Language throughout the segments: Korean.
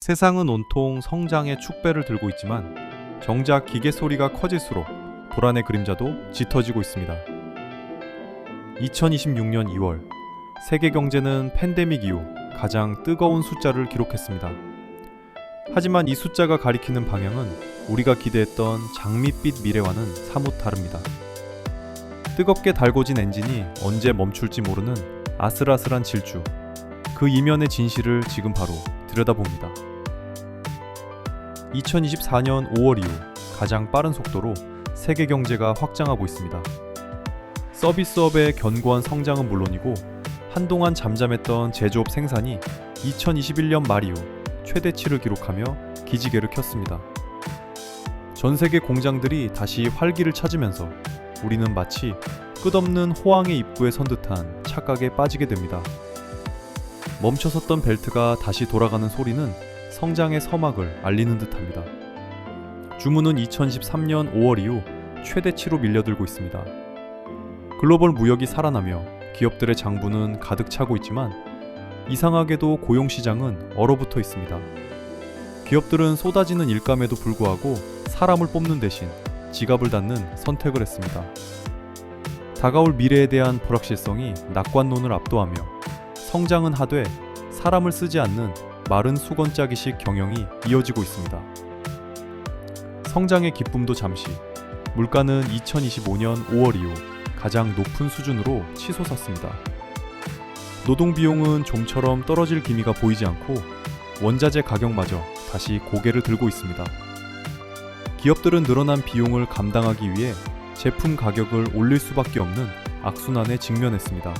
세상은 온통 성장의 축배를 들고 있지만 정작 기계 소리가 커질수록 불안의 그림자도 짙어지고 있습니다. 2026년 2월, 세계 경제는 팬데믹 이후 가장 뜨거운 숫자를 기록했습니다. 하지만 이 숫자가 가리키는 방향은 우리가 기대했던 장밋빛 미래와는 사뭇 다릅니다. 뜨겁게 달궈진 엔진이 언제 멈출지 모르는 아슬아슬한 질주, 그 이면의 진실을 지금 바로 들여다봅니다. 2024년 5월 이후 가장 빠른 속도로 세계 경제가 확장하고 있습니다. 서비스업의 견고한 성장은 물론이고 한동안 잠잠했던 제조업 생산이 2021년 말 이후 최대치를 기록하며 기지개를 켰습니다. 전 세계 공장들이 다시 활기를 찾으면서 우리는 마치 끝없는 호황의 입구에 선 듯한 착각에 빠지게 됩니다. 멈춰섰던 벨트가 다시 돌아가는 소리는 성장의 서막을 알리는 듯합니다. 주문은 2013년 5월 이후 최대치로 밀려들고 있습니다. 글로벌 무역이 살아나며 기업들의 장부는 가득 차고 있지만 이상하게도 고용시장은 얼어붙어 있습니다. 기업들은 쏟아지는 일감에도 불구하고 사람을 뽑는 대신 지갑을 닫는 선택을 했습니다. 다가올 미래에 대한 불확실성이 낙관론을 압도하며 성장은 하되 사람을 쓰지 않는 마른 수건짜기식 경영이 이어지고 있습니다. 성장의 기쁨도 잠시, 물가는 2025년 5월 이후 가장 높은 수준으로 치솟았습니다. 노동 비용은 좀처럼 떨어질 기미가 보이지 않고 원자재 가격마저 다시 고개를 들고 있습니다. 기업들은 늘어난 비용을 감당하기 위해 제품 가격을 올릴 수밖에 없는 악순환에 직면했습니다.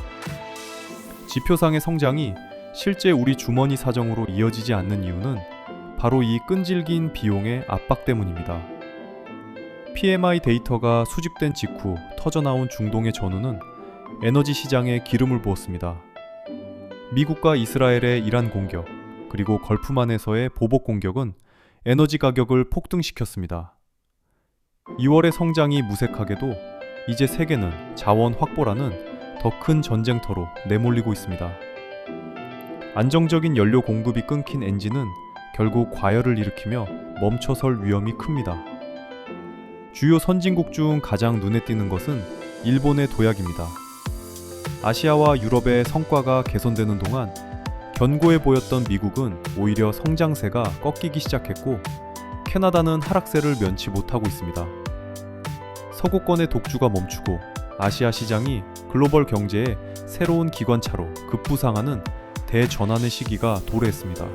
지표상의 성장이 실제 우리 주머니 사정으로 이어지지 않는 이유는 바로 이 끈질긴 비용의 압박 때문입니다. PMI 데이터가 수집된 직후 터져나온 중동의 전후는 에너지 시장에 기름을 부었습니다. 미국과 이스라엘의 이란 공격, 그리고 걸프만에서의 보복 공격은 에너지 가격을 폭등시켰습니다. 2월의 성장이 무색하게도 이제 세계는 자원 확보라는 더 큰 전쟁터로 내몰리고 있습니다. 안정적인 연료 공급이 끊긴 엔진은 결국 과열을 일으키며 멈춰설 위험이 큽니다. 주요 선진국 중 가장 눈에 띄는 것은 일본의 도약입니다. 아시아와 유럽의 성과가 개선되는 동안 견고해 보였던 미국은 오히려 성장세가 꺾이기 시작했고 캐나다는 하락세를 면치 못하고 있습니다. 서구권의 독주가 멈추고 아시아 시장이 글로벌 경제의 새로운 기관차로 급부상하는 대전환의 시기가 도래했습니다.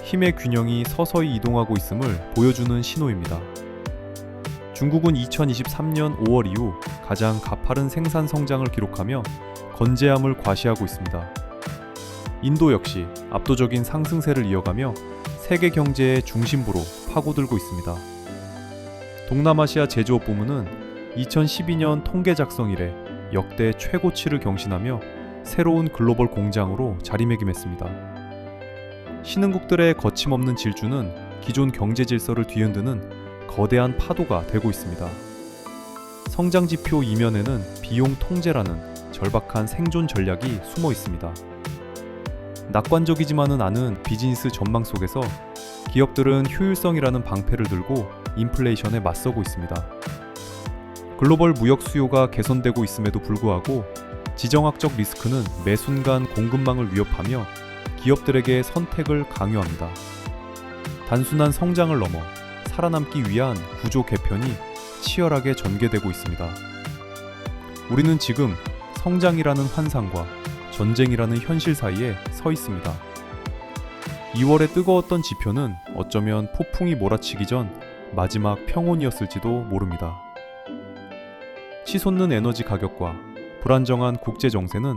힘의 균형이 서서히 이동하고 있음을 보여주는 신호입니다. 중국은 2023년 5월 이후 가장 가파른 생산 성장을 기록하며 건재함을 과시하고 있습니다. 인도 역시 압도적인 상승세를 이어가며 세계 경제의 중심부로 파고들고 있습니다. 동남아시아 제조업 부문은 2012년 통계 작성 이래 역대 최고치를 경신하며 새로운 글로벌 공장으로 자리매김했습니다. 신흥국들의 거침없는 질주는 기존 경제 질서를 뒤흔드는 거대한 파도가 되고 있습니다. 성장 지표 이면에는 비용 통제라는 절박한 생존 전략이 숨어 있습니다. 낙관적이지만은 않은 비즈니스 전망 속에서 기업들은 효율성이라는 방패를 들고 인플레이션에 맞서고 있습니다. 글로벌 무역 수요가 개선되고 있음에도 불구하고 지정학적 리스크는 매 순간 공급망을 위협하며 기업들에게 선택을 강요합니다. 단순한 성장을 넘어 살아남기 위한 구조 개편이 치열하게 전개되고 있습니다. 우리는 지금 성장이라는 환상과 전쟁이라는 현실 사이에 서 있습니다. 2월에 뜨거웠던 지표는 어쩌면 폭풍이 몰아치기 전 마지막 평온이었을지도 모릅니다. 치솟는 에너지 가격과 불안정한 국제 정세는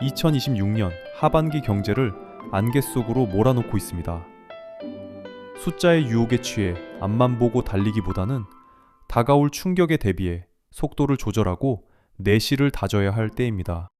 2026년 하반기 경제를 안개 속으로 몰아넣고 있습니다. 숫자의 유혹에 취해 앞만 보고 달리기보다는 다가올 충격에 대비해 속도를 조절하고 내실을 다져야 할 때입니다.